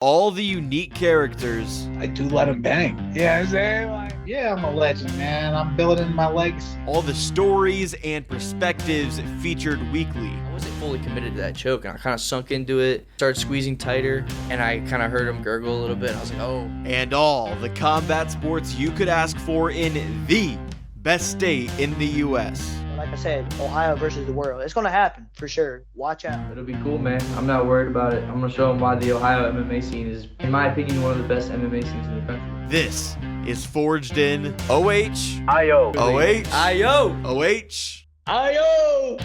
all the unique characters, I do let him bang. Yeah, I'm saying? Like, yeah, I'm a legend, man. I'm building my legacy. all the stories and perspectives featured weekly. I wasn't fully committed to that choke, and I kind of sunk into it, started squeezing tighter, and I kind of heard him gurgle a little bit. I was like, oh. And all the combat sports you could ask for in the best state in the U.S. Like I said, Ohio versus the world. It's going to happen for sure. Watch out. It'll be cool, man. I'm not worried about it. I'm going to show them why the Ohio MMA scene is, in my opinion, one of the best MMA scenes in the country. This is Forged in OH. I-O. OH. I-O. OH. I-O!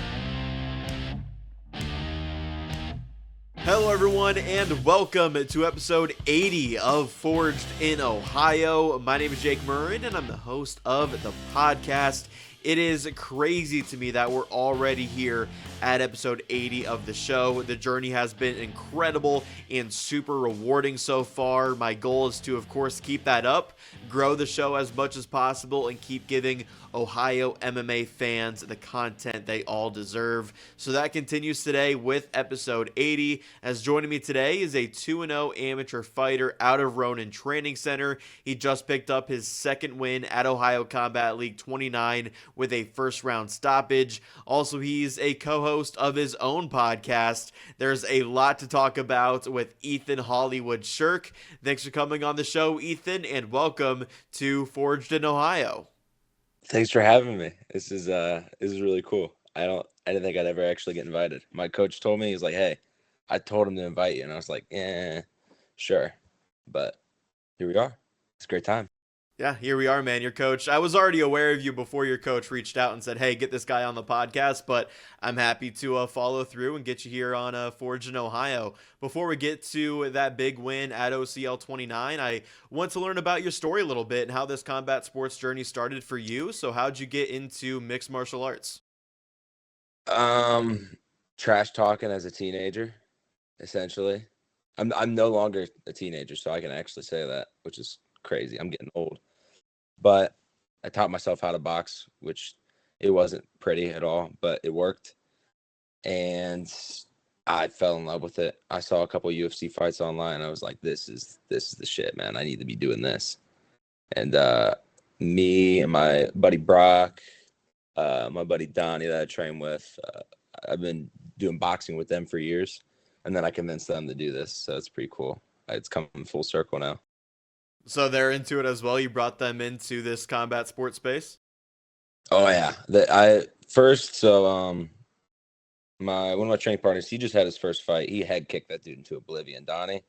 Hello, everyone, and welcome to episode 80 of Forged in Ohio. My name is Jake Murren, and I'm the host of the podcast. It is crazy to me that we're already here at episode 80 of the show. The journey has been incredible and super rewarding so far. My goal is to, of course, keep that up, grow the show as much as possible, and keep giving Ohio MMA fans the content they all deserve. So that continues today with episode 80. As joining me today is a 2-0 amateur fighter out of Ronan Training Center. He just picked up his second win at Ohio Combat League 29 with a first round stoppage. Also, he's a co-host of his own podcast. There's a lot to talk about with Ethan Hollywood Shirk. Thanks for coming on the show, Ethan, and welcome to Forged in Ohio. Thanks for having me. This is really cool. I didn't think I'd ever actually get invited. My coach told me, he's like, "Hey, I told him to invite you," and I was like, "Yeah, sure." But here we are. It's a great time. Yeah, here we are, man. Your coach. I was already aware of you before your coach reached out and said, "Hey, get this guy on the podcast." But I'm happy to follow through and get you here on Forge in Ohio. Before we get to that big win at OCL 29, I want to learn about your story a little bit and how this combat sports journey started for you. So, how'd you get into mixed martial arts? Trash talking as a teenager, essentially. I'm no longer a teenager, so I can actually say that, which is crazy. I'm getting old. But I taught myself how to box, which it wasn't pretty at all, but it worked. And I fell in love with it. I saw a couple UFC fights online. I was like, this is the shit, man. I need to be doing this. And me and my buddy Brock, my buddy Donnie that I train with, I've been doing boxing with them for years. And then I convinced them to do this. So it's pretty cool. It's coming full circle now. So they're into it as well. You brought them into this combat sports space? Oh yeah. One of my training partners, he just had his first fight. He head kicked that dude into oblivion. Donnie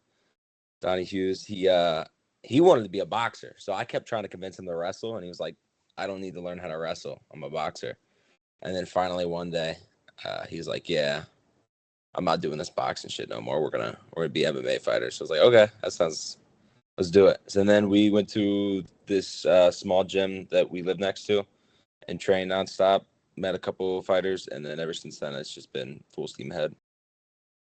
Hughes, he wanted to be a boxer. So I kept trying to convince him to wrestle, and he was like, "I don't need to learn how to wrestle. I'm a boxer." And then finally one day, he's like, "Yeah, I'm not doing this boxing shit no more. We're gonna be MMA fighters." So I was like, "Okay, let's do it." So then we went to this small gym that we live next to and trained nonstop, met a couple fighters, and then ever since then, it's just been full steam ahead.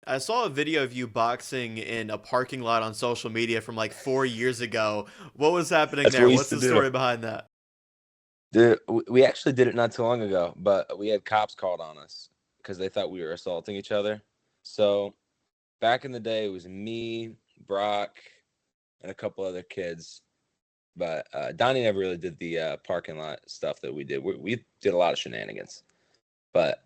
I saw a video of you boxing in a parking lot on social media from like 4 years ago. What was happening That's there? what we What's used the to do. story behind that? Dude, we actually did it not too long ago, but we had cops called on us because they thought we were assaulting each other. So back in the day, it was me, Brock, and a couple other kids. But Donnie never really did the parking lot stuff that we did. We did a lot of shenanigans. But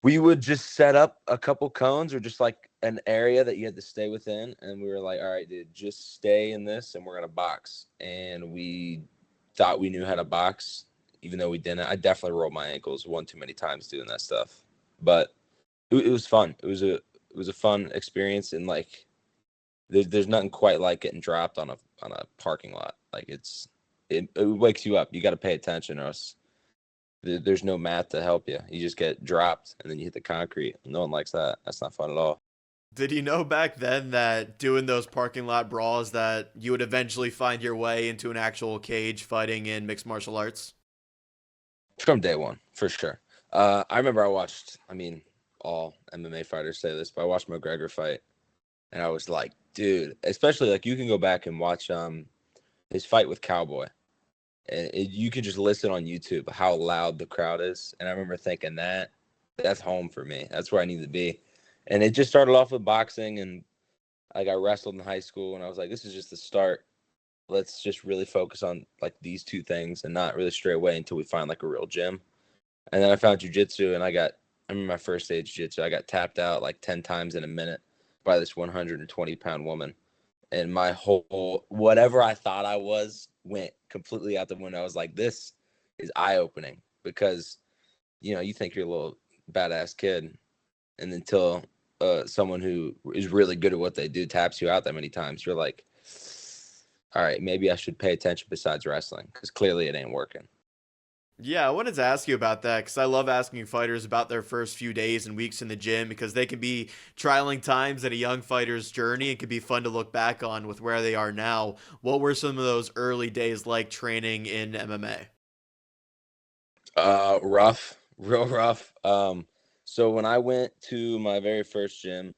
we would just set up a couple cones or just like an area that you had to stay within. And we were like, "All right, dude, just stay in this and we're going to box." And we thought we knew how to box, even though we didn't. I definitely rolled my ankles one too many times doing that stuff. But it was fun. It was a fun experience. And like, there's nothing quite like getting dropped on a parking lot. Like it wakes you up. You got to pay attention, or else there's no mat to help you. You just get dropped and then you hit the concrete. No one likes that. That's not fun at all. Did you know back then that doing those parking lot brawls that you would eventually find your way into an actual cage fighting in mixed martial arts? From day one, for sure. I remember all MMA fighters say this, but I watched McGregor fight, and I was like, dude, especially like you can go back and watch his fight with Cowboy. And you can just listen on YouTube how loud the crowd is. And I remember thinking that's home for me. That's where I need to be. And it just started off with boxing, and Like I wrestled in high school, and I was like, this is just the start. Let's just really focus on like these two things and not really stray away until we find like a real gym. And then I found jujitsu, and I remember my first day of jujitsu, I got tapped out like 10 times in a minute by this 120-pound woman. And my whole, whatever I thought I was, went completely out the window. I was like, this is eye-opening because, you think you're a little badass kid. And until someone who is really good at what they do taps you out that many times, you're like, all right, maybe I should pay attention besides wrestling because clearly it ain't working. Yeah, I wanted to ask you about that because I love asking fighters about their first few days and weeks in the gym because they can be trialing times in a young fighter's journey. It can be fun to look back on with where they are now. What were some of those early days like training in MMA? Rough, real rough. So when I went to my very first gym,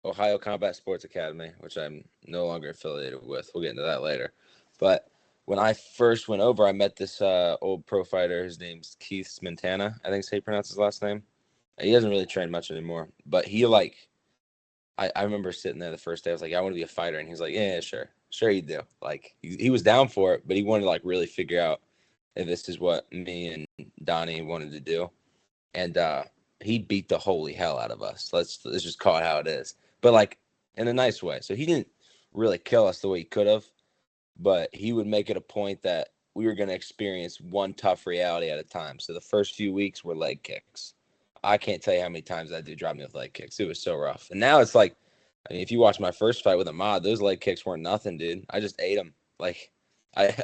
Ohio Combat Sports Academy, which I'm no longer affiliated with, we'll get into that later. But when I first went over, I met this old pro fighter. His name's Keith Smintana. I think that's how you pronounce his last name. He doesn't really train much anymore, but he I remember sitting there the first day. I was like, I want to be a fighter, and he's like, yeah, sure you do. Like he was down for it, but he wanted to like really figure out if this is what me and Donnie wanted to do, and he beat the holy hell out of us. Let's just call it how it is, but like in a nice way. So he didn't really kill us the way he could have, but he would make it a point that we were going to experience one tough reality at a time. So the first few weeks were leg kicks. I can't tell you how many times that dude dropped me with leg kicks. It was so rough. And now it's like, I mean, if you watch my first fight with Ahmad, those leg kicks weren't nothing, dude. I just ate them. Like,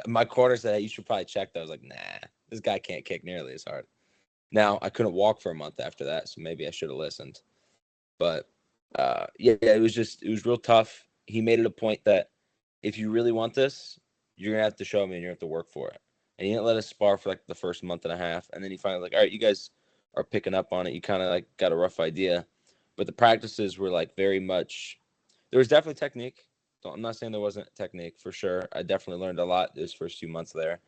my corner said, hey, you should probably check that. I was like, nah, this guy can't kick nearly as hard. Now, I couldn't walk for a month after that, so maybe I should have listened. But, yeah, it was real tough. He made it a point that if you really want this, you're going to have to show me and you're going to have to work for it. And he didn't let us spar for like the first month and a half. And then he finally like, all right, you guys are picking up on it. You kind of like got a rough idea. But the practices were like very much, there was definitely technique. I'm not saying there wasn't technique for sure. I definitely learned a lot those first few months there.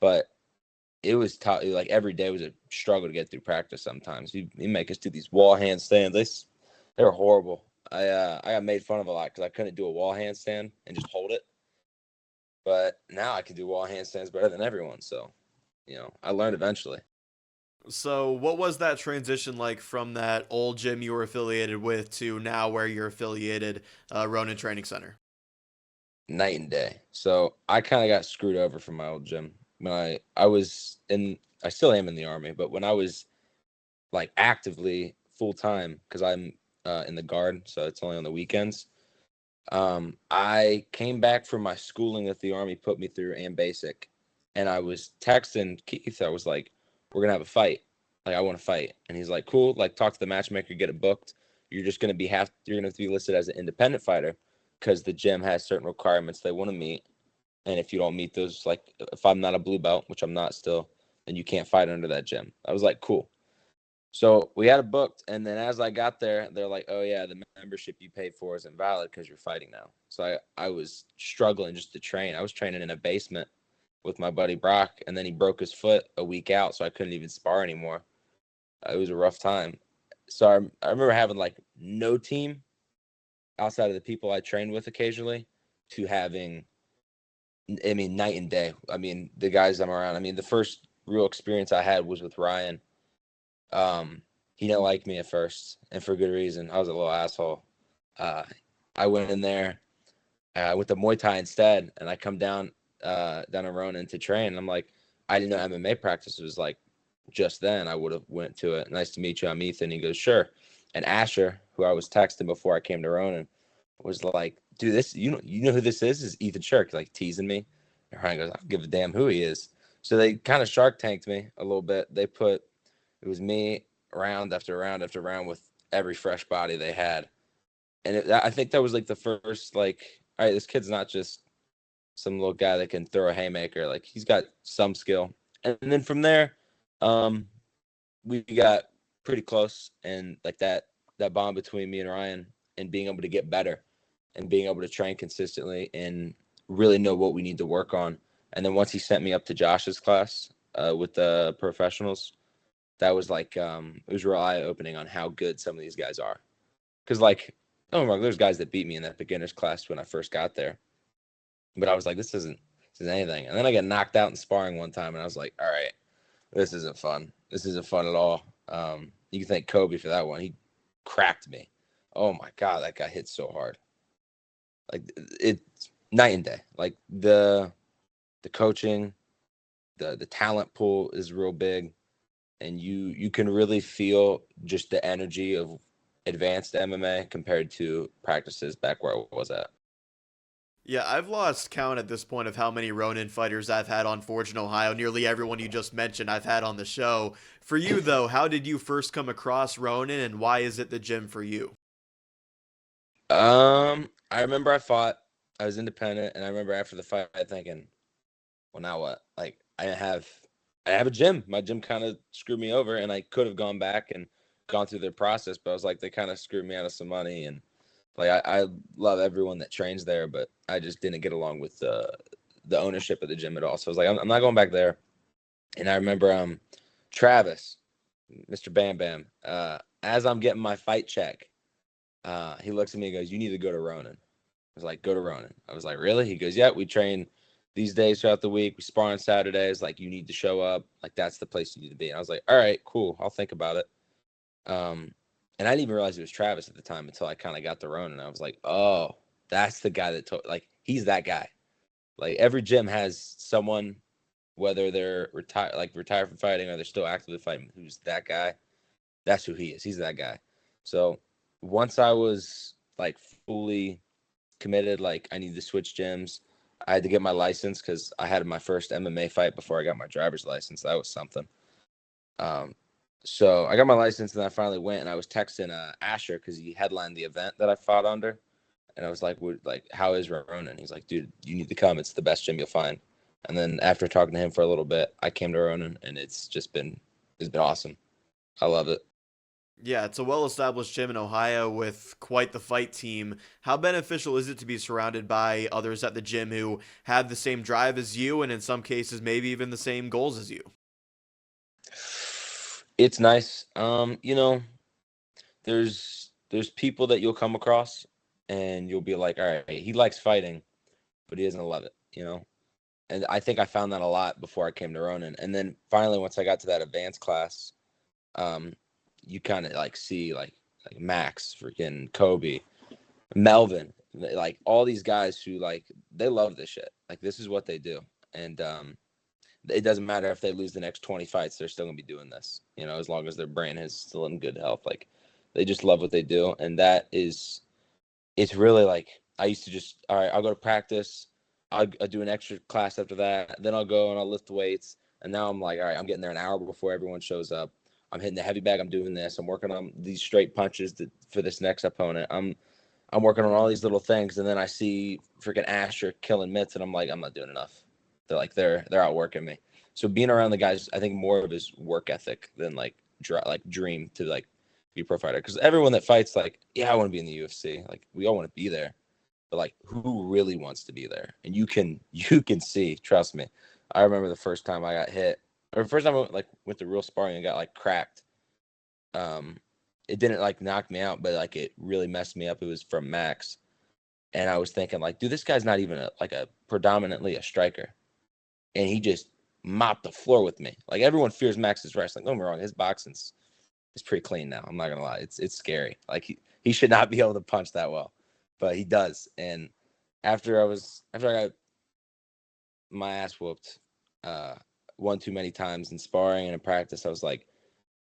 But it was tough. Like every day was a struggle to get through practice sometimes. He'd make us do these wall handstands. They were horrible. I got made fun of a lot because I couldn't do a wall handstand and just hold it. But now I can do wall handstands better than everyone. So, I learned eventually. So what was that transition like from that old gym you were affiliated with to now where you're affiliated, Ronin Training Center? Night and day. So I kind of got screwed over from my old gym. When I still am in the Army, but when I was like actively full time, because I'm in the Guard, so it's only on the weekends. I came back from my schooling that the Army put me through and basic, and I was texting Keith. I was like, we're gonna have a fight. Like, I want to fight. And he's like, cool. Like, talk to the matchmaker, get it booked. You're gonna have to be listed as an independent fighter because the gym has certain requirements they want to meet. And if you don't meet those, like if I'm not a blue belt, which I'm not still, then you can't fight under that gym. I was like, cool. So we had it booked, and then as I got there, they're like, oh, yeah, the membership you paid for isn't valid because you're fighting now. So I was struggling just to train. I was training in a basement with my buddy Brock, and then he broke his foot a week out, so I couldn't even spar anymore. It was a rough time. So I remember having, like, no team outside of the people I trained with occasionally to having, I mean, night and day. I mean, the guys I'm around. I mean, the first real experience I had was with Ryan. He didn't like me at first, and for good reason. I was a little asshole. I went in there with the Muay Thai instead, and I come down in Ronin to train. And I'm like, I didn't know MMA practice was like just then. I would have went to it. Nice to meet you. I'm Ethan. He goes, sure. And Asher, who I was texting before I came to Ronin, was like, dude, this you know who this is Ethan Shirk, like teasing me. And Ryan goes, I don't give a damn who he is. So they kind of Shark Tanked me a little bit. It was me round after round after round with every fresh body they had. And I think that was like the first, like, all right, this kid's not just some little guy that can throw a haymaker. Like, he's got some skill. And then from there, we got pretty close. And like that bond between me and Ryan and being able to get better and being able to train consistently and really know what we need to work on. And then once he sent me up to Josh's class with the professionals, that was like, it was real eye-opening on how good some of these guys are. Because, like, Oh my, there's guys that beat me in that beginner's class when I first got there. But I was like, this isn't anything. And then I got knocked out in sparring one time, and I was like, all right, this isn't fun. This isn't fun at all. You can thank Kobe for that one. He cracked me. Oh my God, that guy hit so hard. Like, it's night and day. Like the coaching, the talent pool is real big, and you can really feel just the energy of advanced MMA compared to practices back where I was at. Yeah, I've lost count at this point of how many Ronin fighters I've had on Forge in Ohio. Nearly everyone you just mentioned I've had on the show. For you, though, how did you first come across Ronin, and why is it the gym for you? I remember I fought. I was independent, and I remember after the fight thinking, well, now what? Like, I have a gym. My gym kind of screwed me over, and I could have gone back and gone through their process, but I was like, they kind of screwed me out of some money, and like I love everyone that trains there, but I just didn't get along with the ownership of the gym at all. So I was like, I'm not going back there. And I remember Travis, Mr. Bam Bam, as I'm getting my fight check, he looks at me and goes, "You need to go to Ronin." I was like, "Go to Ronin." I was like, "Really?" He goes, "Yeah, we train these days throughout the week. We spar on Saturdays. Like, you need to show up. Like, that's the place you need to be." And I was like, "All right, cool. I'll think about it." And I didn't even realize it was Travis at the time until I kind of got the Ronin. And I was like, "Oh, that's the guy that like, he's that guy." Like, every gym has someone, whether they're retired from fighting or they're still actively fighting, who's that guy. That's who he is. He's that guy. So once I was like fully committed, like, I need to switch gyms. I had to get my license because I had my first MMA fight before I got my driver's license. That was something. So I got my license, and I finally went, and I was texting Asher because he headlined the event that I fought under. And I was like, how is Ronin? He's like, "Dude, you need to come. It's the best gym you'll find." And then after talking to him for a little bit, I came to Ronin, and it's been awesome. I love it. Yeah, it's a well-established gym in Ohio with quite the fight team. How beneficial is it to be surrounded by others at the gym who have the same drive as you, and in some cases maybe even the same goals as you? It's nice. There's people that you'll come across, and you'll be like, all right, he likes fighting, but he doesn't love it. And I think I found that a lot before I came to Ronin. And then finally, once I got to that advanced class, you kind of like see like Max, freaking Kobe, Melvin, like all these guys who, like, they love this shit. Like, this is what they do. And it doesn't matter if they lose the next 20 fights, they're still gonna be doing this, as long as their brain is still in good health. Like, they just love what they do. And it's really like, I used to just, all right, I'll go to practice, I'll do an extra class after that, then I'll go and I'll lift weights. And now I'm like, all right, I'm getting there an hour before everyone shows up. I'm hitting the heavy bag. I'm doing this. I'm working on these straight punches for this next opponent. I'm working on all these little things, and then I see freaking Asher killing mitts, and I'm like, I'm not doing enough. They're outworking me. So being around the guys, I think more of his work ethic than like dream to like be a pro fighter. Because everyone that fights, like, yeah, I want to be in the UFC. Like, we all want to be there, but like, who really wants to be there? And you can see. Trust me. I remember the first time I got hit, or the first time I went to real sparring and got like cracked. It didn't like knock me out, but like it really messed me up. It was from Max, and I was thinking like, dude, this guy's not even a predominantly a striker, and he just mopped the floor with me. Like, everyone fears Max's wrestling. Don't get me wrong, his boxing's is pretty clean now. I'm not gonna lie, it's scary. Like, he should not be able to punch that well, but he does. And after I got my ass whooped one too many times in sparring and in practice, I was like,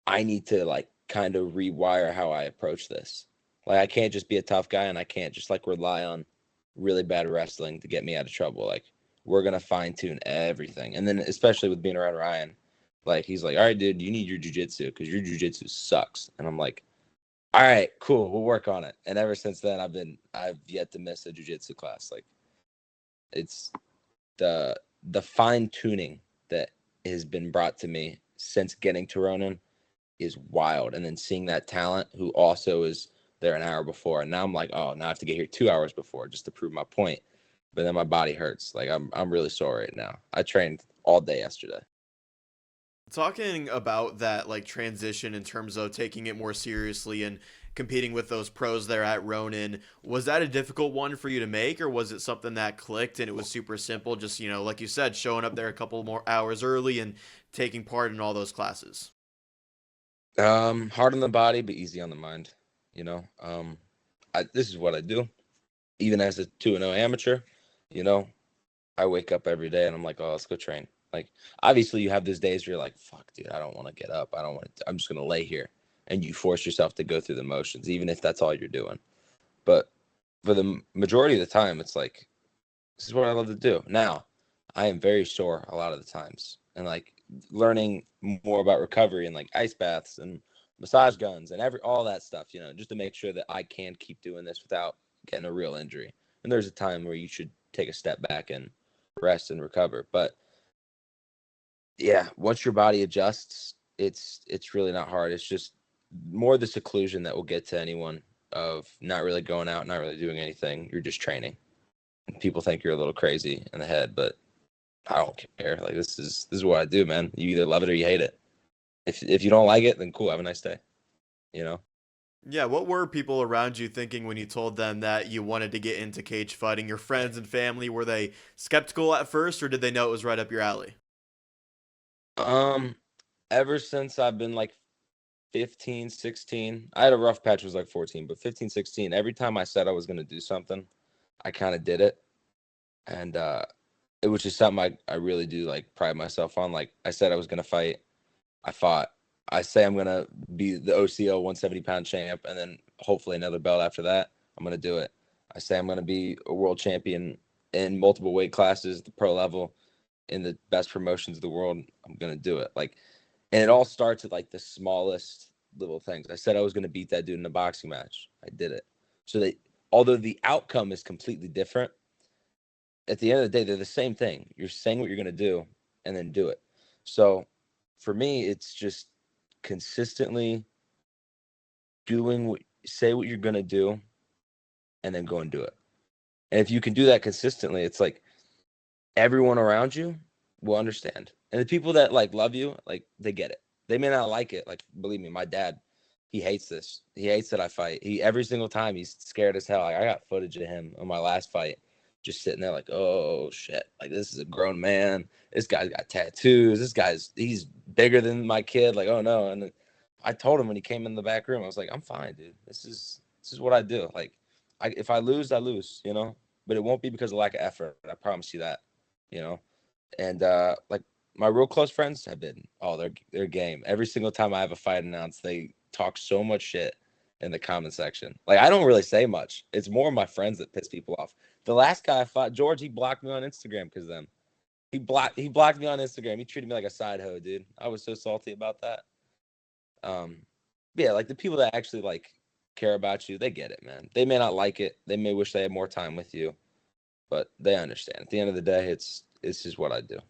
I need to like kind of rewire how I approach this. Like, I can't just be a tough guy, and I can't just like rely on really bad wrestling to get me out of trouble. Like, we're going to fine tune everything. And then especially with being around Ryan, like, he's like, all right, dude, you need your jujitsu because your jujitsu sucks. And I'm like, all right, cool. We'll work on it. And ever since then, I've yet to miss a jujitsu class. Like, it's the fine tuning that has been brought to me since getting to Ronin is wild. And then seeing that talent who also is there an hour before, and now I'm like, oh, now I have to get here 2 hours before just to prove my point. But then my body hurts. Like, I'm really sore right now. I trained all day yesterday. Talking about that like transition in terms of taking it more seriously and competing with those pros there at Ronin, was that a difficult one for you to make, or was it something that clicked and it was super simple? Just, like you said, showing up there a couple more hours early and taking part in all those classes. Hard on the body, but easy on the mind. This is what I do. Even as a 2-0 amateur, you know, I wake up every day and I'm like, oh, let's go train. Like, obviously, you have those days where you're like, fuck, dude, I don't want to get up. I don't want to. I'm just gonna lay here, and you force yourself to go through the motions, even if that's all you're doing. But for the majority of the time, it's like, this is what I love to do. Now, I am very sore a lot of the times, and like learning more about recovery and like ice baths and massage guns and all that stuff, just to make sure that I can keep doing this without getting a real injury. And there's a time where you should take a step back and rest and recover. But yeah, once your body adjusts, it's really not hard. It's just more the seclusion that will get to anyone of not really going out, not really doing anything. You're just training. People think you're a little crazy in the head, but I don't care. Like, this is what I do, man. You either love it or you hate it. If you don't like it, then cool, have a nice day. Yeah, what were people around you thinking when you told them that you wanted to get into cage fighting? Your friends and family, were they skeptical at first, or did they know it was right up your alley? Um, Ever since I've been like 15, 16, I had a rough patch, was like 14, but 15, 16, every time I said I was going to do something, I kind of did it. And it was just something I really do like pride myself on. Like, I said I was going to fight. I fought. I say I'm going to be the OCO 170-pound champ, and then hopefully another belt after that. I'm going to do it. I say I'm going to be a world champion in multiple weight classes, the pro level, in the best promotions of the world. I'm going to do it. Like, and it all starts at like the smallest little things. I said I was going to beat that dude in a boxing match. I did it. So that although the outcome is completely different, at the end of the day, they're the same thing. You're saying what you're going to do and then do it. So for me, it's just consistently say what you're going to do and then go and do it. And if you can do that consistently, it's like everyone around you will understand. And the people that like love you, like, they get it. They may not like it. Like, believe me, my dad, he hates this. He hates that I fight. Every single time he's scared as hell. Like, I got footage of him on my last fight, just sitting there like, oh shit, like, this is a grown man. This guy's got tattoos. He's bigger than my kid. Like, oh no. And I told him when he came in the back room, I was like, I'm fine, dude. This is what I do. Like, if I lose, I lose, but it won't be because of lack of effort. I promise you that, and like, my real close friends have been their game. Every single time I have a fight announced, they talk so much shit in the comment section. Like, I don't really say much. It's more my friends that piss people off. The last guy I fought, George, he blocked me on Instagram because then he blocked me on Instagram. He treated me like a side hoe, dude. I was so salty about that. Yeah, like, the people that actually like care about you, they get it, man. They may not like it. They may wish they had more time with you, but they understand. At the end of the day, it's just what I do.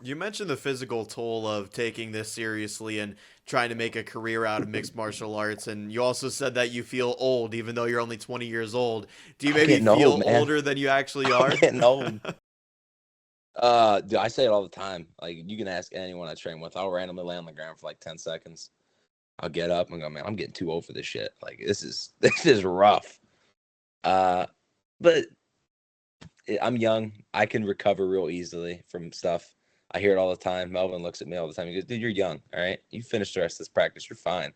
You mentioned the physical toll of taking this seriously and trying to make a career out of mixed martial arts, and you also said that you feel old even though you're only 20 years old. Do you maybe feel older than you actually are? I'm getting old. Dude, I say it all the time. Like, you can ask anyone I train with. I'll randomly lay on the ground for like 10 seconds. I'll get up and go, man, I'm getting too old for this shit. Like, this is rough. But I'm young. I can recover real easily from stuff. I hear it all the time. Melvin looks at me all the time. He goes, dude, you're young. All right. You finish the rest of this practice. You're fine.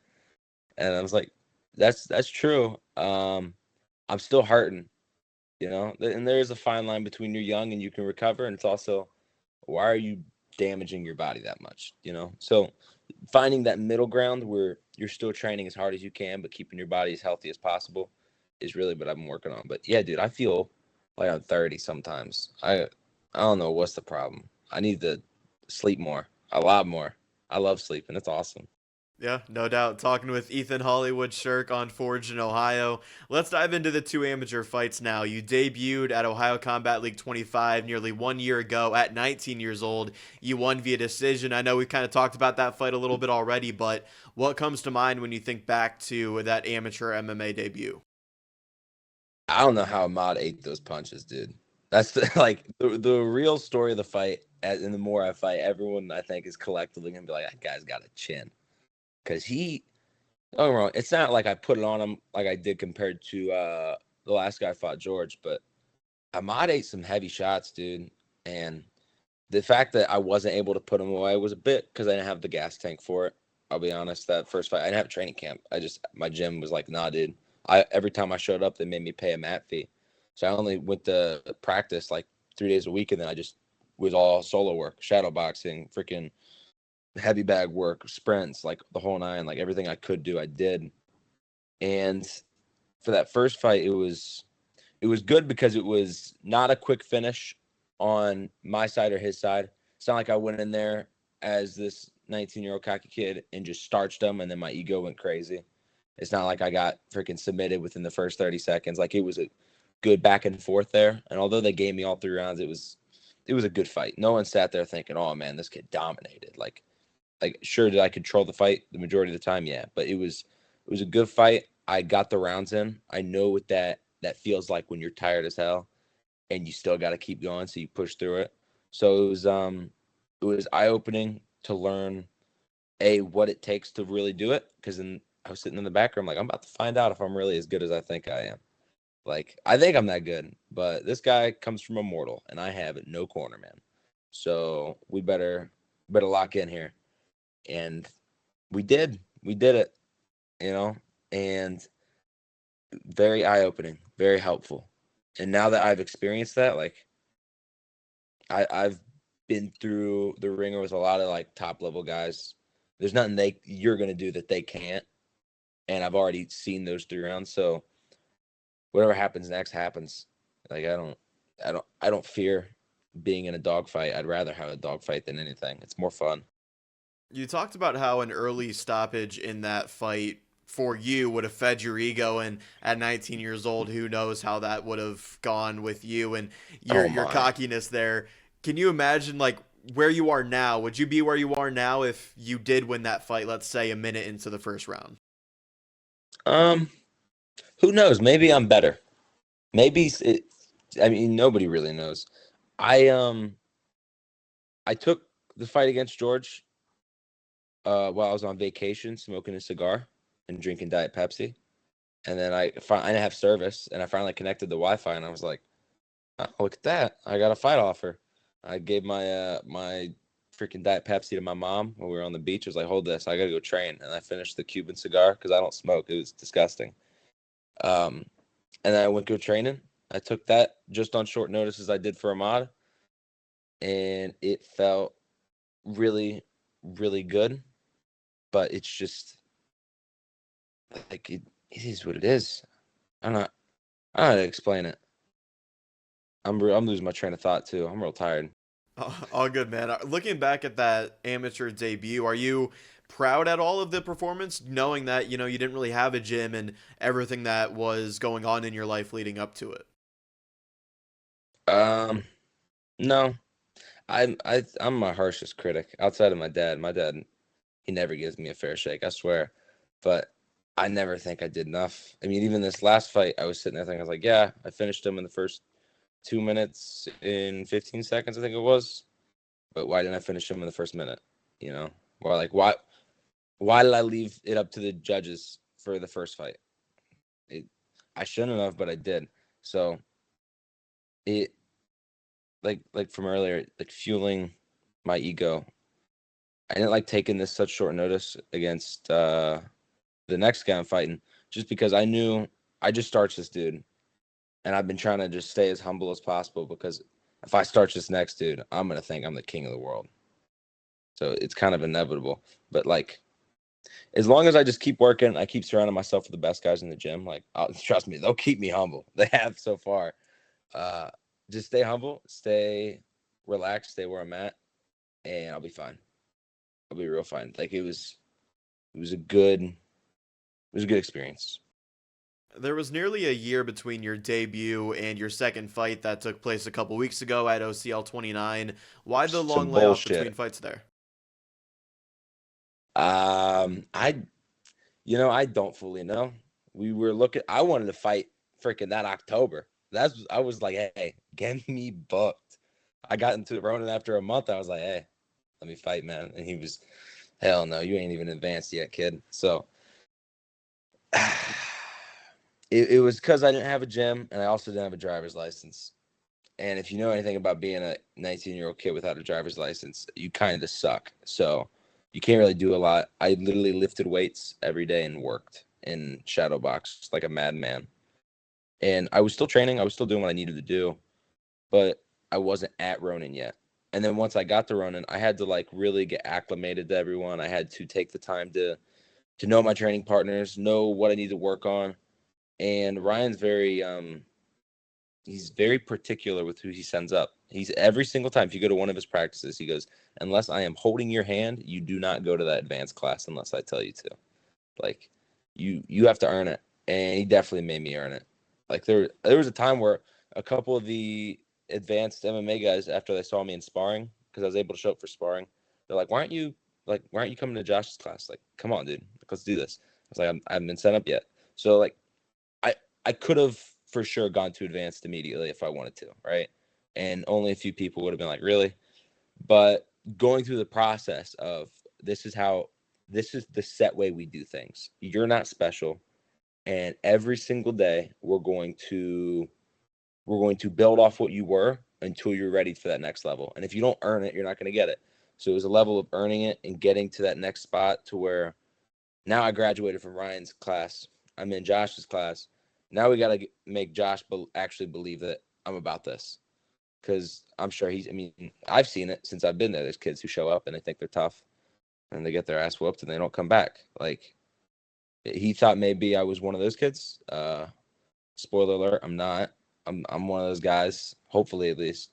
And I was like, that's true. I'm still hurting, and there is a fine line between you're young and you can recover. And it's also, why are you damaging your body that much? So finding that middle ground where you're still training as hard as you can, but keeping your body as healthy as possible is really what I've been working on. But yeah, dude, I feel like I'm 30 sometimes. I don't know what's the problem. I need to sleep more, a lot more. I love sleeping. It's awesome. Yeah, no doubt. Talking with Ethan Hollywood Shirk on Forge in Ohio. Let's dive into the two amateur fights now. You debuted at Ohio Combat League 25 nearly 1 year ago at 19 years old. You won via decision. I know we've kind of talked about that fight a little bit already, but what comes to mind when you think back to that amateur MMA debut? I don't know how Ahmad ate those punches, dude. That's the real story of the fight. and the more I fight, everyone I think is collectively gonna be like, that guy's got a chin. Cause don't get me wrong, it's not like I put it on him like I did compared to the last guy I fought, George, but Ahmad ate some heavy shots, dude. And the fact that I wasn't able to put him away was a bit because I didn't have the gas tank for it. I'll be honest, that first fight, I didn't have a training camp. My gym was like, nah, dude. Every time I showed up, they made me pay a mat fee. So I only went to practice like 3 days a week, and then I just was all solo work, shadow boxing, freaking heavy bag work, sprints, like the whole nine, like everything I could do, I did. And for that first fight, it was good because it was not a quick finish on my side or his side. It's not like I went in there as this 19-year-old cocky kid and just starched them, and then my ego went crazy. It's not like I got freaking submitted within the first 30 seconds. Like, it was a good back and forth there. And although they gave me all 3 rounds, it was a good fight. No one sat there thinking, oh man, this kid dominated. Like sure, did I control the fight the majority of the time? Yeah, but it was a good fight. I got the rounds in. I know what that feels like when you're tired as hell and you still got to keep going, so you push through it. So it was eye-opening to learn what it takes to really do it, because then I was sitting in the back room like, I'm about to find out if I'm really as good as I think I am. Like, I think I'm that good, but this guy comes from a mortal, and I have it no corner, man. So we better lock in here. And we did it, and very eye-opening, very helpful. And now that I've experienced that, like, I've been through the ringer with a lot of like top level guys. There's nothing you're gonna do that they can't, and I've already seen those 3 rounds. So whatever happens next happens. Like, I don't fear being in a dogfight. I'd rather have a dogfight than anything. It's more fun. You talked about how an early stoppage in that fight for you would have fed your ego, and at 19 years old, who knows how that would have gone with you and your cockiness there. Can you imagine like where you are now? Would you be where you are now if you did win that fight, let's say a minute into the first round? Who knows? Maybe I'm better. Nobody really knows. I took the fight against George while I was on vacation, smoking a cigar and drinking Diet Pepsi. And then I didn't have service, and I finally connected the Wi-Fi, and I was like, oh, look at that. I got a fight offer. I gave my my freaking Diet Pepsi to my mom when we were on the beach. I was like, hold this. I got to go train. And I finished the Cuban cigar because I don't smoke. It was disgusting. And then I went go training. I took that just on short notice as I did for Ahmad. And it felt really, really good. But it's just like it is what it is. I don't know how to explain it. I'm losing my train of thought too. I'm real tired. All good, man. Looking back at that amateur debut, are you proud at all of the performance, knowing that you didn't really have a gym and everything that was going on in your life leading up to it? No. I'm my harshest critic outside of my dad. My dad, he never gives me a fair shake, I swear. But I never think I did enough. I mean, even this last fight, I was sitting there thinking, I was like, yeah, I finished him in the first 2 minutes in 15 seconds, I think it was. But why didn't I finish him in the first minute? Or like, why did I leave it up to the judges for the first fight? I shouldn't have, but I did. So it, like from earlier, like fueling my ego. I didn't like taking this such short notice against the next guy I'm fighting, just because I knew I just starched this dude. And I've been trying to just stay as humble as possible, because if I starch this next dude, I'm going to think I'm the king of the world. So it's kind of inevitable. But, like, as long as I just keep working, I keep surrounding myself with the best guys in the gym, like, trust me, they'll keep me humble. They have so far. Just stay humble, stay relaxed, stay where I'm at, and I'll be fine. I'll be real fine. Like, it was a good experience. There was nearly a year between your debut and your second fight that took place a couple weeks ago at OCL 29. Why the long layoff between fights there? I don't fully know. We were looking. I wanted to fight freaking that October. I was like, hey, get me booked. I got into Ronan after a month. I was like, hey, let me fight, man. And he was, hell no, you ain't even advanced yet, kid. So it was because I didn't have a gym and I also didn't have a driver's license. And if you know anything about being a 19-year-old kid without a driver's license, you kind of suck. So you can't really do a lot. I literally lifted weights every day and worked in shadow box like a madman. And I was still training. I was still doing what I needed to do, but I wasn't at Ronin yet. And then once I got to Ronin, I had to like really get acclimated to everyone. I had to take the time to know my training partners, know what I need to work on. And Ryan's he's very particular with who he sends up. He's every single time, if you go to one of his practices, he goes, unless I am holding your hand, you do not go to that advanced class unless I tell you to. Like, you have to earn it. And he definitely made me earn it. Like, there was a time where a couple of the advanced MMA guys, after they saw me in sparring, because I was able to show up for sparring, they're like, why aren't you coming to Josh's class? Like, come on, dude. Like, let's do this. I was like, I haven't been set up yet. So, like, I could have for sure gone to advanced immediately if I wanted to, right? And only a few people would have been like, really? But going through the process of this is the set way we do things. You're not special. And every single day we're going to build off what you were until you're ready for that next level. And if you don't earn it, you're not going to get it. So it was a level of earning it and getting to that next spot to where now I graduated from Ryan's class. I'm in Josh's class. Now we got to make Josh actually believe that I'm about this, because I'm sure I've seen it since I've been there. There's kids who show up and they think they're tough and they get their ass whooped and they don't come back. Like, he thought maybe I was one of those kids. Spoiler alert, I'm not. I'm one of those guys, hopefully at least.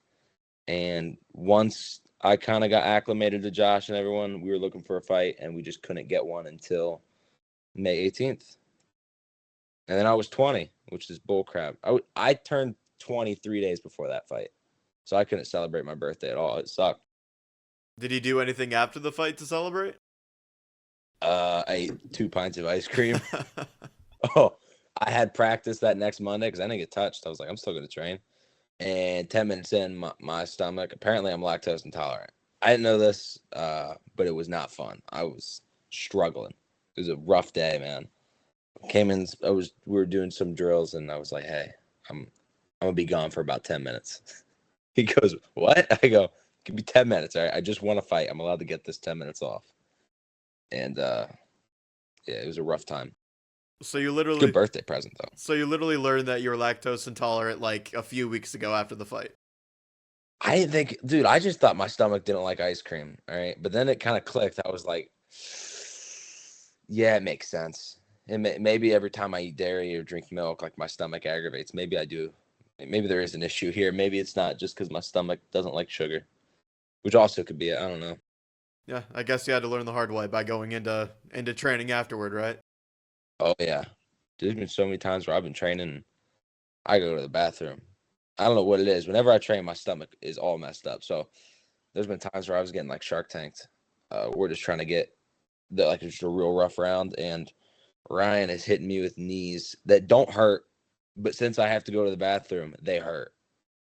And once I kind of got acclimated to Josh and everyone, we were looking for a fight and we just couldn't get one until May 18th. And then I was 20, which is bullcrap. I turned 20 3 days before that fight. So I couldn't celebrate my birthday at all. It sucked. Did he do anything after the fight to celebrate? I ate 2 pints of ice cream. Oh, I had practice that next Monday because I didn't get touched. I was like, I'm still going to train. And 10 minutes in, my stomach, apparently I'm lactose intolerant. I didn't know this, but it was not fun. I was struggling. It was a rough day, man. Came in, we were doing some drills, and I was like, hey, I'm going to be gone for about 10 minutes. He goes, what? I go, give me 10 minutes, all right? I just want to fight. I'm allowed to get this 10 minutes off. And, yeah, it was a rough time. So you literally good birthday present though. So you literally learned that you're lactose intolerant like a few weeks ago after the fight. I didn't think, dude, I just thought my stomach didn't like ice cream. All right. But then it kind of clicked. I was like, yeah, it makes sense. And maybe every time I eat dairy or drink milk, like my stomach aggravates. Maybe I do. Maybe there is an issue here. Maybe it's not just because my stomach doesn't like sugar, which also could be it. I don't know. Yeah, I guess you had to learn the hard way by going into training afterward, right? Oh, yeah. There's been so many times where I've been training, I go to the bathroom. I don't know what it is. Whenever I train, my stomach is all messed up. So there's been times where I was getting like Shark Tanked. We're just trying to get just a real rough round. And Ryan is hitting me with knees that don't hurt, but since I have to go to the bathroom, they hurt.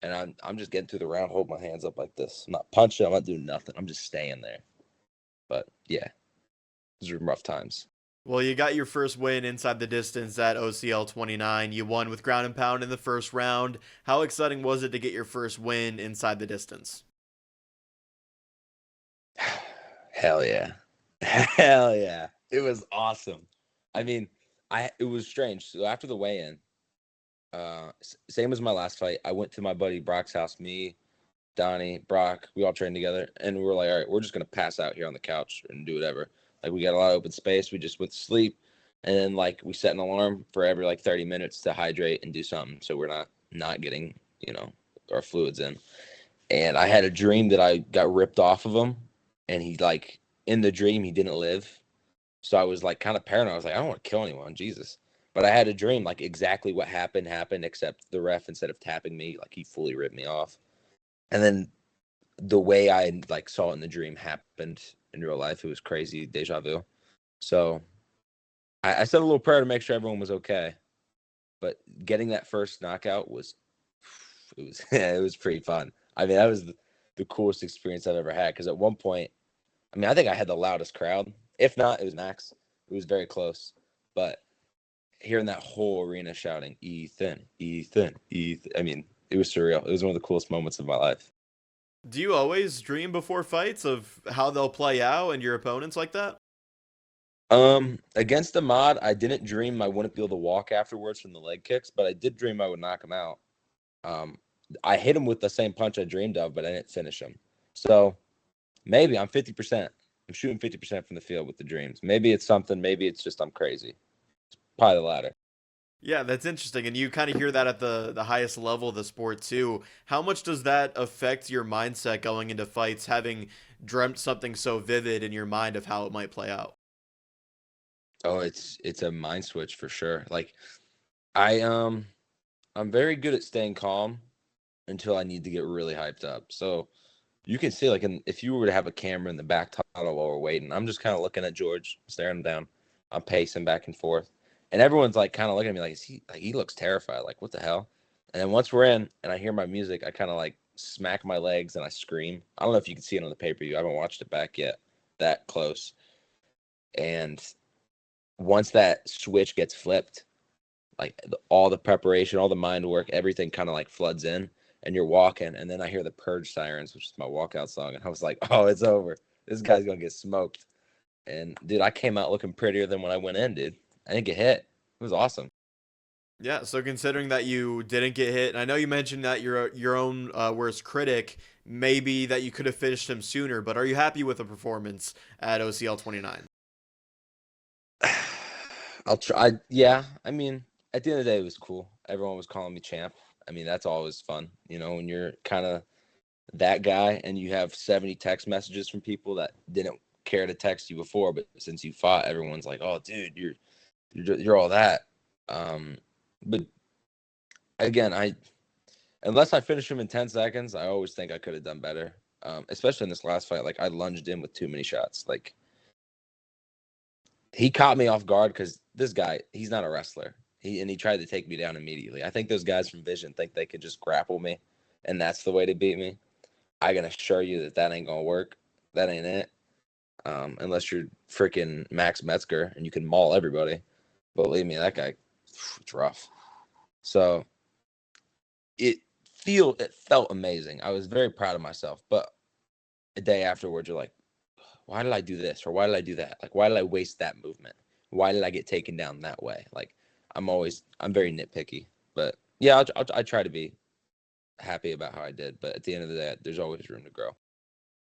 And I'm just getting through the round, holding my hands up like this. I'm not punching. I'm not doing nothing. I'm just staying there. But yeah, those are rough times. Well, you got your first win inside the distance at OCL 29. You won with ground and pound in the first round. How exciting was it to get your first win inside the distance? Hell yeah. Hell yeah. It was awesome. I mean, it was strange. So after the weigh-in, same as my last fight, I went to my buddy Brock's house. Me, Donnie, Brock, we all trained together. And we were like, all right, we're just going to pass out here on the couch and do whatever. Like, we got a lot of open space. We just went to sleep. And then, like, we set an alarm for every, 30 minutes to hydrate and do something so we're not getting, our fluids in. And I had a dream that I got ripped off of him. And he, in the dream, he didn't live. So I was, kind of paranoid. I was like, I don't want to kill anyone. Jesus. But I had a dream, exactly what happened, except the ref, instead of tapping me, he fully ripped me off. And then the way I, saw it in the dream happened in real life. It was crazy, deja vu. So I said a little prayer to make sure everyone was okay. But getting that first knockout it was pretty fun. I mean, the coolest experience I've ever had. Because at one point, I mean, I think I had the loudest crowd. If not, it was Max. It was very close. But hearing that whole arena shouting, Ethan, Ethan, Ethan. I mean, it was surreal. It was one of the coolest moments of my life. Do you always dream before fights of how they'll play out and your opponents like that? Against the mod, I didn't dream I wouldn't be able to walk afterwards from the leg kicks, but I did dream I would knock him out. I hit him with the same punch I dreamed of, but I didn't finish him. So maybe I'm 50%. I'm shooting 50% from the field with the dreams. Maybe it's something. Maybe it's just I'm crazy. It's probably the latter. Yeah, that's interesting. And you kind of hear that at the highest level of the sport too. How much does that affect your mindset going into fights, having dreamt something so vivid in your mind of how it might play out? Oh, it's a mind switch for sure. Like I'm very good at staying calm until I need to get really hyped up. So you can see, like, if you were to have a camera in the back tunnel while we're waiting, I'm just kind of looking at George, staring him down. I'm pacing back and forth, and everyone's like kind of looking at me like, he looks terrified. Like, what the hell? And then once we're in, and I hear my music, I kind of like smack my legs and I scream. I don't know if you can see it on the pay-per-view. I haven't watched it back yet, that close. And once that switch gets flipped, like all the preparation, all the mind work, everything kind of like floods in, and you're walking, and then I hear the Purge sirens, which is my walkout song, and I was like, oh, it's over. This guy's gonna get smoked. And dude, I came out looking prettier than when I went in, dude. I didn't get hit. It was awesome. Yeah, so considering that you didn't get hit, and I know you mentioned that you're your own worst critic, maybe that you could have finished him sooner, but are you happy with the performance at OCL 29? I'll try. Yeah, I mean, at the end of the day, it was cool. Everyone was calling me champ. I mean, that's always fun, when you're kind of that guy and you have 70 text messages from people that didn't care to text you before, but since you fought, everyone's like, "Oh, dude, you're all that." But again, unless I finish him in 10 seconds, I always think I could have done better. Especially in this last fight, like I lunged in with too many shots. Like he caught me off guard because this guy, he's not a wrestler. He tried to take me down immediately. I think those guys from Vision think they could just grapple me, and that's the way to beat me. I can assure you that ain't gonna work. That ain't it. Unless you're freaking Max Metzger and you can maul everybody. Believe me, that guy, it's rough. So it felt amazing. I was very proud of myself. But a day afterwards, you're like, why did I do this or why did I do that? Like, why did I waste that movement? Why did I get taken down that way? Like, I'm very nitpicky. But yeah, I try to be happy about how I did. But at the end of the day, there's always room to grow.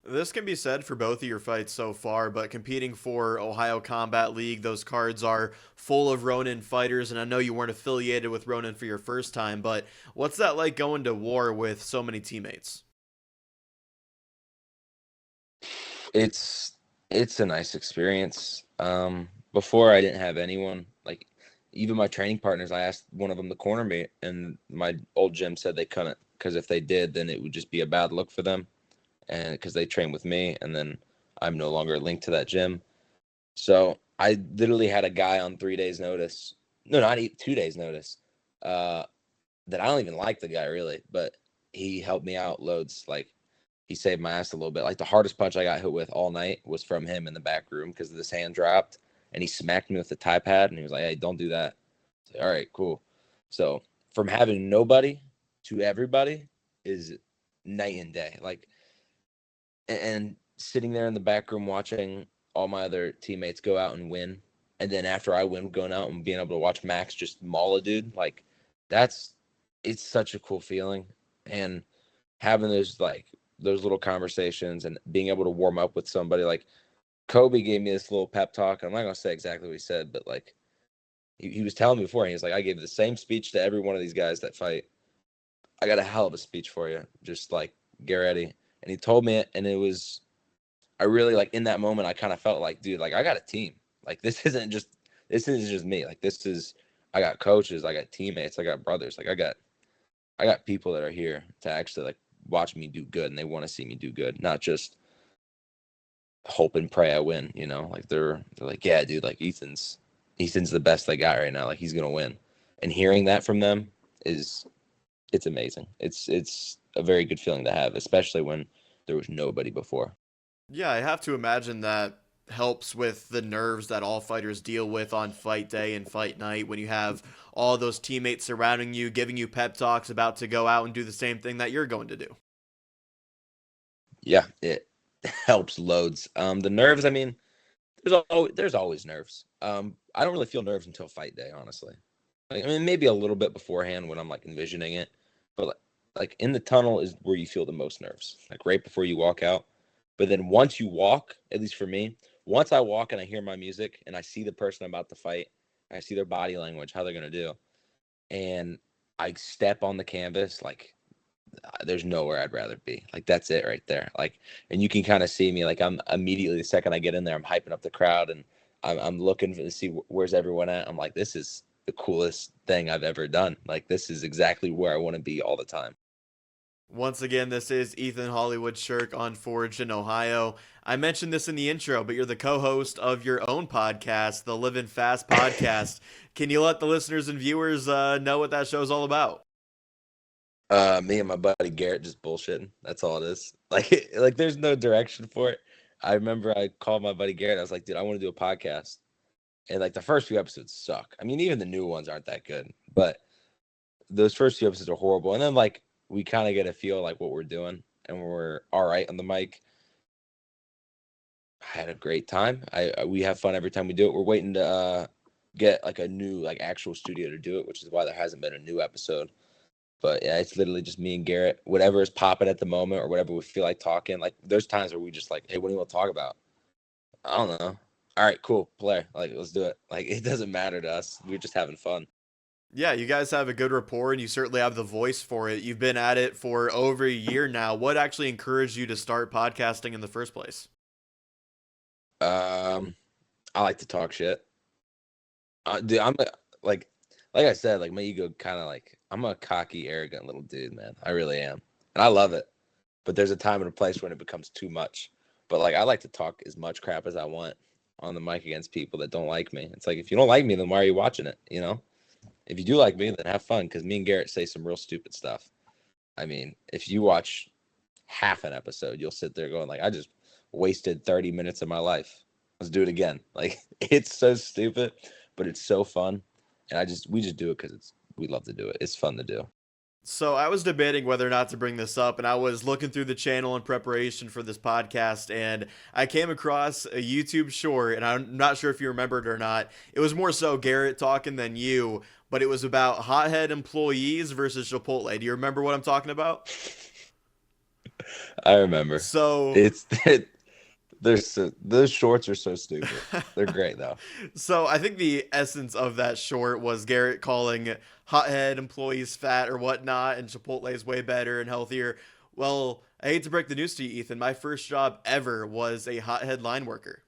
This can be said for both of your fights so far, but competing for Ohio Combat League, those cards are full of Ronin fighters, and I know you weren't affiliated with Ronin for your first time, but what's that like going to war with so many teammates? It's a nice experience. Before I didn't have anyone, like even my training partners, I asked one of them to corner me, and my old gym said they couldn't, because if they did, then it would just be a bad look for them. And because they train with me, and then I'm no longer linked to that gym. So I literally had a guy on 3 days notice. No, not 2 days notice. That I don't even like the guy really, but he helped me out loads. Like he saved my ass a little bit. Like the hardest punch I got hit with all night was from him in the back room because this hand dropped and he smacked me with the tie pad and he was like, "Hey, don't do that." I was like, all right, cool. So from having nobody to everybody is night and day. Like, and sitting there in the back room watching all my other teammates go out and win, and then after I win, going out and being able to watch Max just maul a dude, like it's such a cool feeling. And having those little conversations and being able to warm up with somebody, like Kobe gave me this little pep talk. I'm not gonna say exactly what he said, but like he was telling me before, and he was like, I gave the same speech to every one of these guys that fight. I got a hell of a speech for you. Just like, get ready. And he told me it, and I really, like, in that moment, I kind of felt like, dude, like, I got a team. Like, this isn't just me. Like, I got coaches, I got teammates, I got brothers. Like, I got people that are here to actually, like, watch me do good, and they want to see me do good, not just hope and pray I win, Like, they're like, yeah, dude, like, Ethan's the best they got right now. Like, he's going to win. And hearing that from them it's amazing. It's a very good feeling to have, especially when there was nobody before. Yeah, I have to imagine that helps with the nerves that all fighters deal with on fight day and fight night when you have all those teammates surrounding you, giving you pep talks about to go out and do the same thing that you're going to do. Yeah, it helps loads. The nerves, I mean, there's always nerves. I don't really feel nerves until fight day, honestly. Like, I mean, maybe a little bit beforehand when I'm like envisioning it, but like in the tunnel is where you feel the most nerves, like right before you walk out. But then once you walk, at least for me, once I walk and I hear my music and I see the person I'm about to fight, I see their body language, how they're gonna do, and I step on the canvas, like there's nowhere I'd rather be. Like that's it right there. Like, and you can kind of see me. Like I'm immediately the second I get in there, I'm hyping up the crowd and I'm looking to see where's everyone at. I'm like, this is the coolest thing I've ever done. Like this is exactly where I want to be all the time. Once again, this is Ethan Hollywood Shirk on Forged in Ohio. I mentioned this in the intro, but you're the co-host of your own podcast, the Living Fast podcast. Can you let the listeners and viewers know what that show's all about? Me and my buddy Garrett just bullshitting. That's all it is. Like there's no direction for it. I remember I called my buddy Garrett. I was like, dude, I want to do a podcast. And like the first few episodes suck. I mean, even the new ones aren't that good, but those first few episodes are horrible. And then like we kind of get a feel like what we're doing and we're all right on the mic. I had a great time. We have fun every time we do it. We're waiting to get like a new like actual studio to do it, which is why there hasn't been a new episode. But yeah, it's literally just me and Garrett, whatever is popping at the moment or whatever we feel like talking. Like there's times where we just like, hey, what do you want to talk about? I don't know. All right, cool, play. Like, let's do it. Like, it doesn't matter to us. We're just having fun. Yeah, you guys have a good rapport and you certainly have the voice for it. You've been at it for over a year now. What actually encouraged you to start podcasting in the first place? I like to talk shit. Dude, like I said, like my ego kind of like, I'm a cocky, arrogant little dude, man. I really am. And I love it. But there's a time and a place when it becomes too much. But like, I like to talk as much crap as I want on the mic against people that don't like me. It's like, if you don't like me, then why are you watching it? You know, if you do like me, then have fun. Cause me and Garrett say some real stupid stuff. I mean, if you watch half an episode, you'll sit there going like, I just wasted 30 minutes of my life. Let's do it again. Like it's so stupid, but it's so fun. And we just do it because we love to do it. It's fun to do. So I was debating whether or not to bring this up, and I was looking through the channel in preparation for this podcast, and I came across a YouTube short, and I'm not sure if you remember it or not. It was more so Garrett talking than you, but it was about hothead employees versus Chipotle. Do you remember what I'm talking about? I remember. So those shorts are so stupid. They're great though. So I think the essence of that short was Garrett calling hothead employees fat or whatnot, and Chipotle is way better and healthier. Well, I hate to break the news to you, Ethan. My first job ever was a hothead line worker.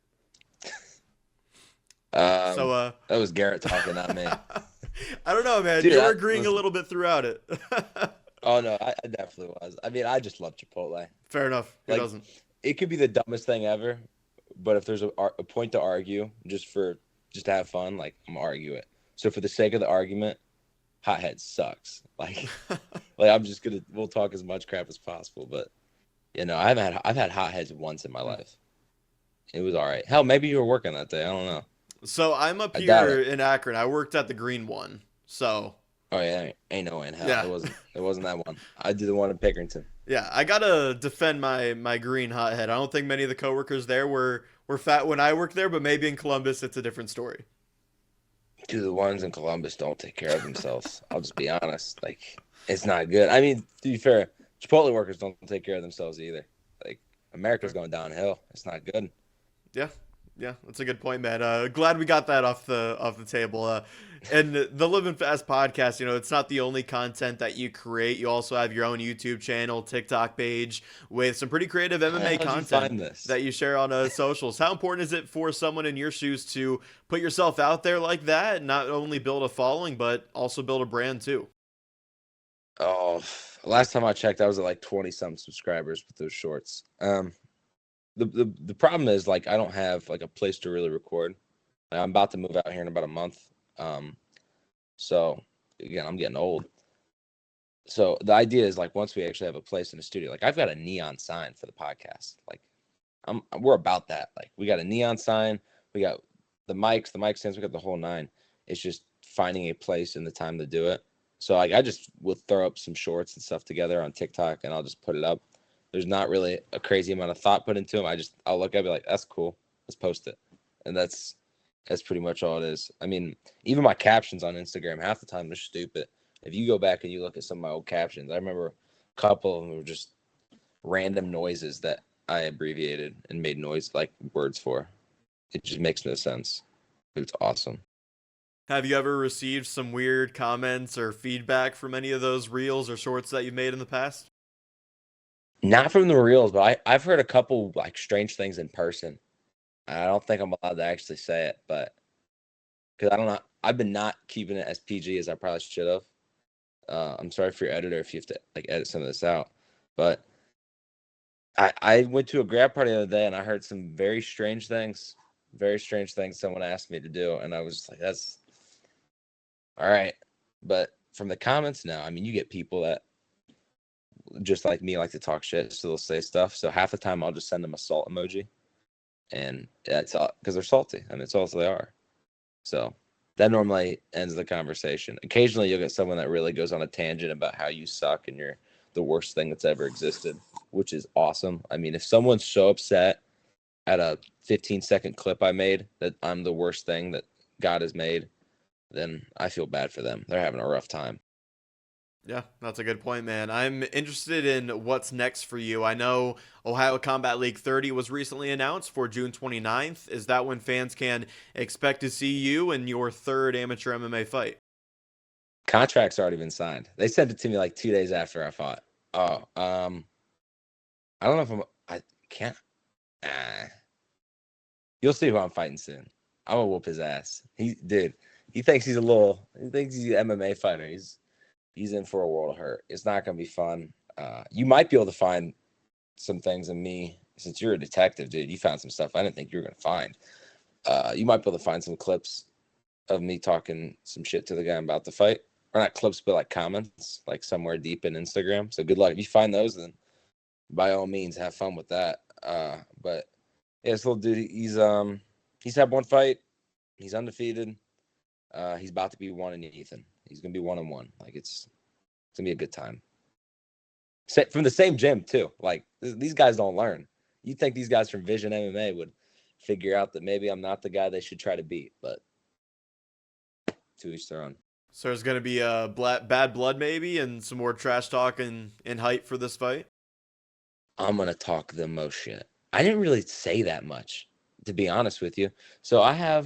That was Garrett talking, not me. I don't know, man. Dude, you were agreeing a little bit throughout it. Oh no, I definitely was. I mean, I just love Chipotle. Fair enough. Who doesn't? It could be the dumbest thing ever, but if there's a point to argue, just to have fun, like I'm gonna argue it. So for the sake of the argument, hothead sucks. Like we'll talk as much crap as possible, but you know, I've had hotheads once in my life. It was all right. Hell, maybe you were working that day. I don't know. So I'm up here in Akron. I worked at the green one. So. Oh yeah, ain't no way in hell. Yeah. It wasn't that one. I did the one in Pickerington. Yeah, I gotta defend my green hothead. I don't think many of the coworkers there were fat when I worked there, but maybe in Columbus it's a different story. Dude, the ones in Columbus don't take care of themselves. I'll just be honest. Like, it's not good. I mean, to be fair, Chipotle workers don't take care of themselves either. Like, America's going downhill. It's not good. Yeah, that's a good point, man. Glad we got that off the table. And the Living Fast podcast, you know, it's not the only content that you create. You also have your own YouTube channel, TikTok page with some pretty creative MMA content that you share on socials. How important is it for someone in your shoes to put yourself out there like that and not only build a following, but also build a brand too? Oh, last time I checked, I was at like 20-something subscribers with those shorts. The problem is, like, I don't have like a place to really record. I'm about to move out here in about a month. So again, I'm getting old. So the idea is like once we actually have a place in the studio, like I've got a neon sign for the podcast. Like we're about that. Like we got a neon sign, we got the mic stands, we got the whole nine. It's just finding a place and the time to do it. So like I just will throw up some shorts and stuff together on TikTok and I'll just put it up. There's not really a crazy amount of thought put into them. I'll look at it, be like, that's cool. Let's post it. And that's pretty much all it is. I mean, even my captions on Instagram, half the time they're stupid. If you go back and you look at some of my old captions, I remember a couple of them were just random noises that I abbreviated and made noise like words for. It just makes no sense. It's awesome. Have you ever received some weird comments or feedback from any of those reels or shorts that you've made in the past? Not from the reels, but I've heard a couple like strange things in person. I don't think I'm allowed to actually say it, but because I don't know, I've been not keeping it as PG as I probably should have. I'm sorry for your editor if you have to like edit some of this out, but I went to a grad party the other day and I heard some very strange things someone asked me to do, and I was like, that's all right. But from the comments now, I mean, you get people that just like me like to talk shit, so they'll say stuff. So half the time I'll just send them a salt emoji, and that's all because they're salty. I mean, it's all they are. So that normally ends the conversation. Occasionally you'll get someone that really goes on a tangent about how you suck and you're the worst thing that's ever existed, which is awesome. I mean, if someone's so upset at a 15-second clip I made that I'm the worst thing that God has made, then I feel bad for them. They're having a rough time. Yeah, that's a good point, man. I'm interested in what's next for you. I know Ohio Combat League 30 was recently announced for June 29th. Is that when fans can expect to see you in your third amateur MMA fight? Contract's already been signed. They sent it to me like 2 days after I fought. I don't know if I can't. You'll see who I'm fighting soon. I'm gonna whoop his ass. He thinks he's an MMA fighter. He's in for a world of hurt. It's not gonna be fun. You might be able to find some things in me since you're a detective, dude. You found some stuff I didn't think you were gonna find. You might be able to find some clips of me talking some shit to the guy I'm about to fight. Or not clips, but like comments, like somewhere deep in Instagram. So good luck. If you find those, then by all means have fun with that. But yeah, this little dude, he's had one fight. He's undefeated. He's about to be one in Ethan. He's gonna be 1-1. Like it's gonna be a good time. From the same gym too. Like these guys don't learn. You'd think these guys from Vision MMA would figure out that maybe I'm not the guy they should try to beat, but to each their own. So there's going to be a bad blood maybe and some more trash talk and hype for this fight? I'm going to talk the most shit. I didn't really say that much, to be honest with you. So I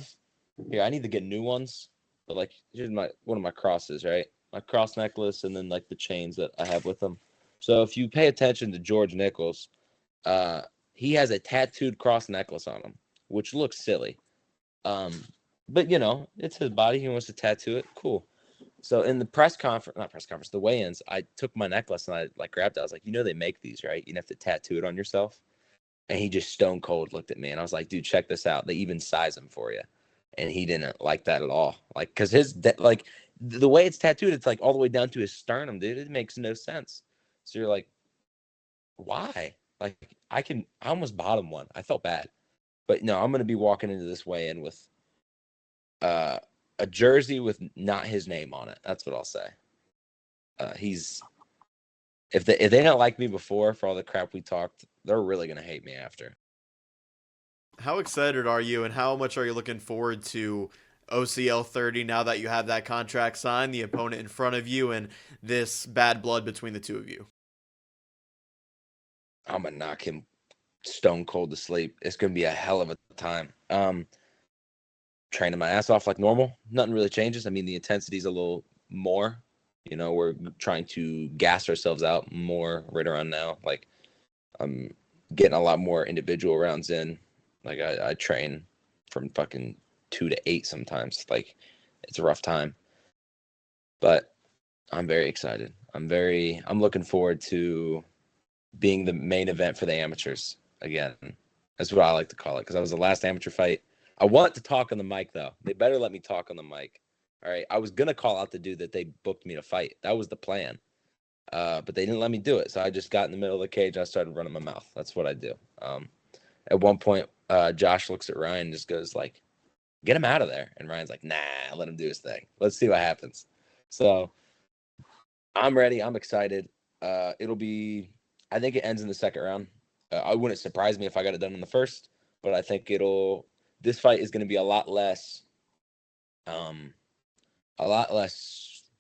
need to get new ones. But like, here's one of my crosses, right? My cross necklace and then like the chains that I have with them. So if you pay attention to George Nichols, he has a tattooed cross necklace on him, which looks silly. But you know, it's his body. He wants to tattoo it. Cool. So in the the weigh-ins, I took my necklace and I like grabbed it. I was like, they make these, right? You have to tattoo it on yourself. And he just stone cold looked at me and I was like, dude, check this out. They even size them for you. And he didn't like that at all. Like, cause the way it's tattooed, it's like all the way down to his sternum, dude. It makes no sense. So you're like, why? Like I almost bought him one. I felt bad, but no, I'm going to be walking into this weigh-in with, a jersey with not his name on it. That's what I'll say. If they didn't like me before for all the crap we talked, they're really gonna hate me after. How excited are you and how much are you looking forward to OCL 30 now that you have that contract signed, the opponent in front of you, and this bad blood between the two of you? I'm gonna knock him stone cold to sleep. It's gonna be a hell of a time. Training my ass off like normal. Nothing really changes. I mean, the intensity's a little more. We're trying to gas ourselves out more right around now. Like, I'm getting a lot more individual rounds in. Like, I train from fucking 2 to 8 sometimes. Like, it's a rough time. But I'm very excited. I'm looking forward to being the main event for the amateurs again. That's what I like to call it, because that was the last amateur fight. I want to talk on the mic, though. They better let me talk on the mic. All right. I was going to call out the dude that they booked me to fight. That was the plan. but they didn't let me do it. So I just got in the middle of the cage. And I started running my mouth. That's what I do. At one point, Josh looks at Ryan and just goes like, "Get him out of there." And Ryan's like, "Nah, let him do his thing. Let's see what happens." So I'm ready. I'm excited. I think it ends in the second round. I wouldn't surprise me if I got it done in the first, but I think this fight is going to be a lot less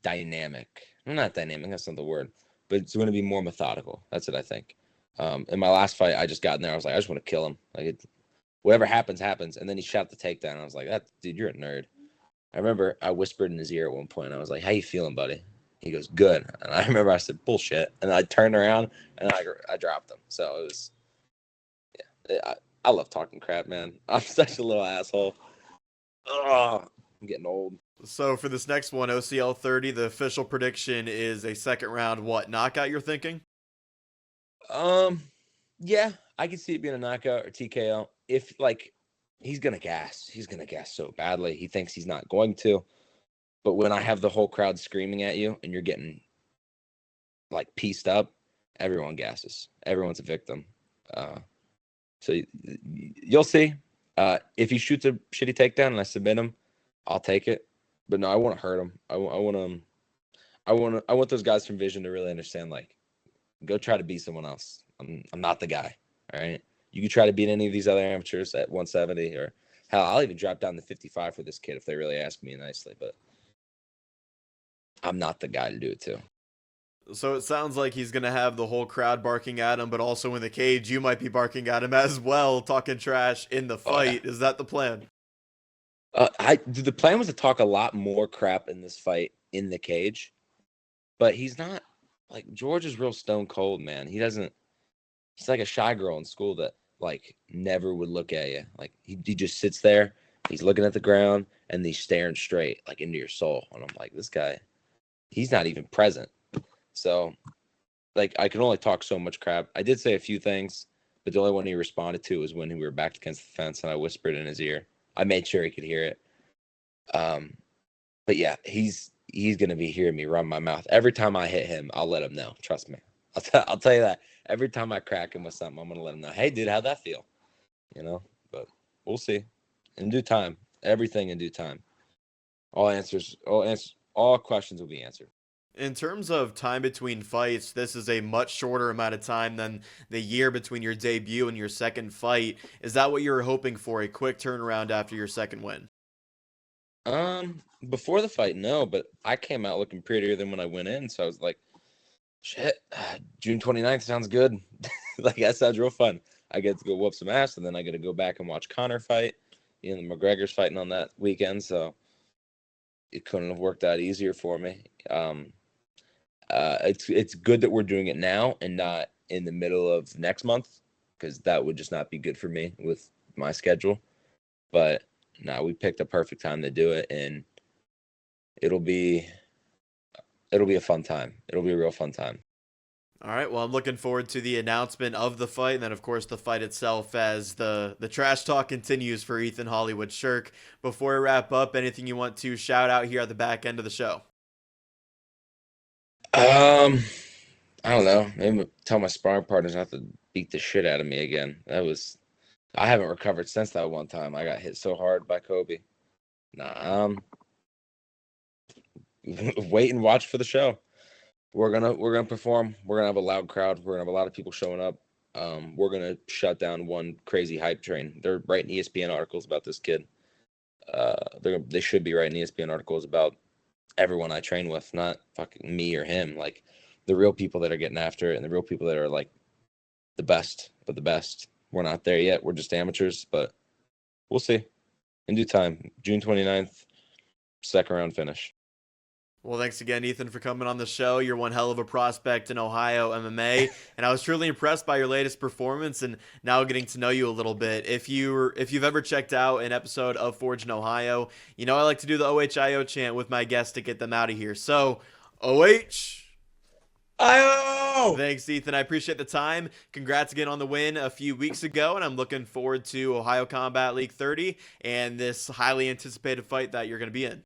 dynamic. Not dynamic, that's not the word, but it's going to be more methodical. That's what I think. In my last fight, I just got in there. I was like, I just want to kill him. Whatever happens, happens. And then he shot the takedown. I was like, dude, you're a nerd. I remember I whispered in his ear at one point. I was like, "How you feeling, buddy?" He goes, "Good." And I remember I said, "Bullshit." And I turned around and I dropped him. So it was, yeah. I love talking crap, man. I'm such a little asshole. Oh, I'm getting old. So for this next one, OCL 30, the official prediction is a second round knockout you're thinking? Yeah, I can see it being a knockout or TKO. If he's gonna gas so badly. He thinks he's not going to. But when I have the whole crowd screaming at you and you're getting pieced up, everyone gasses. Everyone's a victim. So you'll see. If he shoots a shitty takedown and I submit him, I'll take it. But no, I want to hurt him. I want those guys from Vision to really understand. Go try to beat someone else. I'm not the guy. All right. You can try to beat any of these other amateurs at 170, or hell, I'll even drop down to 55 for this kid if they really ask me nicely. But I'm not the guy to do it to. So it sounds like he's going to have the whole crowd barking at him, but also in the cage, you might be barking at him as well, talking trash in the fight. Oh, yeah. Is that the plan? The plan was to talk a lot more crap in this fight in the cage, but he's not George is real stone cold, man. He's like a shy girl in school that never would look at you. He just sits there, he's looking at the ground and he's staring straight into your soul. And I'm like, this guy, he's not even present. So I can only talk so much crap. I did say a few things, but the only one he responded to was when we were back against the fence and I whispered in his ear. I made sure he could hear it. But yeah, he's going to be hearing me run my mouth. Every time I hit him, I'll let him know. Trust me. I'll tell you that. Every time I crack him with something, I'm going to let him know. Hey, dude, how'd that feel? But we'll see. In due time. Everything in due time. All questions will be answered. In terms of time between fights, this is a much shorter amount of time than the year between your debut and your second fight. Is that what you were hoping for, a quick turnaround after your second win? Before the fight, no, but I came out looking prettier than when I went in, so I was like, shit, June 29th sounds good. That sounds real fun. I get to go whoop some ass, and then I get to go back and watch Conor fight. The McGregor's fighting on that weekend, so it couldn't have worked out easier for me. It's good that we're doing it now and not in the middle of next month, because that would just not be good for me with my schedule. But no, we picked a perfect time to do it, and it'll be a fun time. It'll be a real fun time. All right, well, I'm looking forward to the announcement of the fight, and then, of course, the fight itself as the trash talk continues for Ethan Hollywood Shirk. Before we wrap up, anything you want to shout out here at the back end of the show? I don't know. Maybe tell my sparring partners not to beat the shit out of me again. I haven't recovered since that one time I got hit so hard by Kobe. Nah, wait and watch for the show. We're gonna perform. We're gonna have a loud crowd. We're gonna have a lot of people showing up. We're gonna shut down one crazy hype train. They're writing ESPN articles about this kid. They should be writing ESPN articles about everyone I train with, not fucking me or him. The real people that are getting after it, and the real people that are the best, but the best. We're not there yet. We're just amateurs, but we'll see in due time. June 29th, second round finish. Well, thanks again, Ethan, for coming on the show. You're one hell of a prospect in Ohio MMA, and I was truly impressed by your latest performance and now getting to know you a little bit. If you've ever checked out an episode of Forge in Ohio, I like to do the OHIO chant with my guests to get them out of here. So, OH! Thanks, Ethan. I appreciate the time. Congrats again on the win a few weeks ago, and I'm looking forward to Ohio Combat League 30 and this highly anticipated fight that you're going to be in.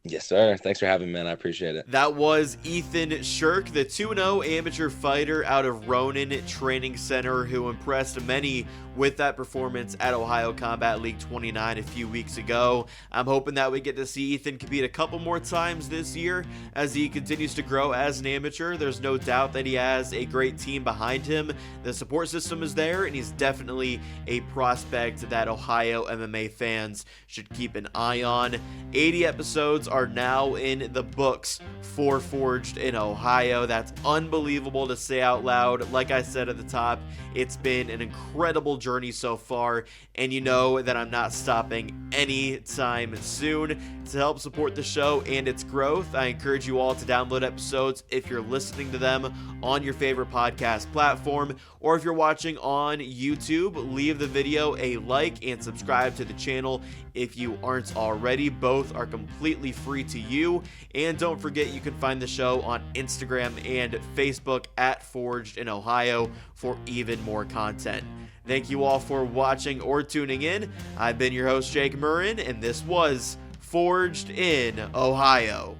Yes, sir. Thanks for having me, man. I appreciate it. That was Ethan Shirk, the 2-0 amateur fighter out of Ronan Training Center, who impressed many with that performance at Ohio Combat League 29 a few weeks ago. I'm hoping that we get to see Ethan compete a couple more times this year as he continues to grow as an amateur. There's no doubt that he has a great team behind him. The support system is there, and he's definitely a prospect that Ohio MMA fans should keep an eye on. 80 episodes are now in the books for Forged in Ohio. That's unbelievable to say out loud. Like I said at the top, it's been an incredible journey so far, and you know that I'm not stopping anytime soon. To help support the show and its growth, I encourage you all to download episodes if you're listening to them on your favorite podcast platform, or if you're watching on YouTube, leave the video a like and subscribe to the channel if you aren't already. Both are completely free to you. And don't forget, you can find the show on Instagram and Facebook at Forged in Ohio for even more content. Thank you all for watching or tuning in. I've been your host, Jake Murren, and this was Forged in Ohio.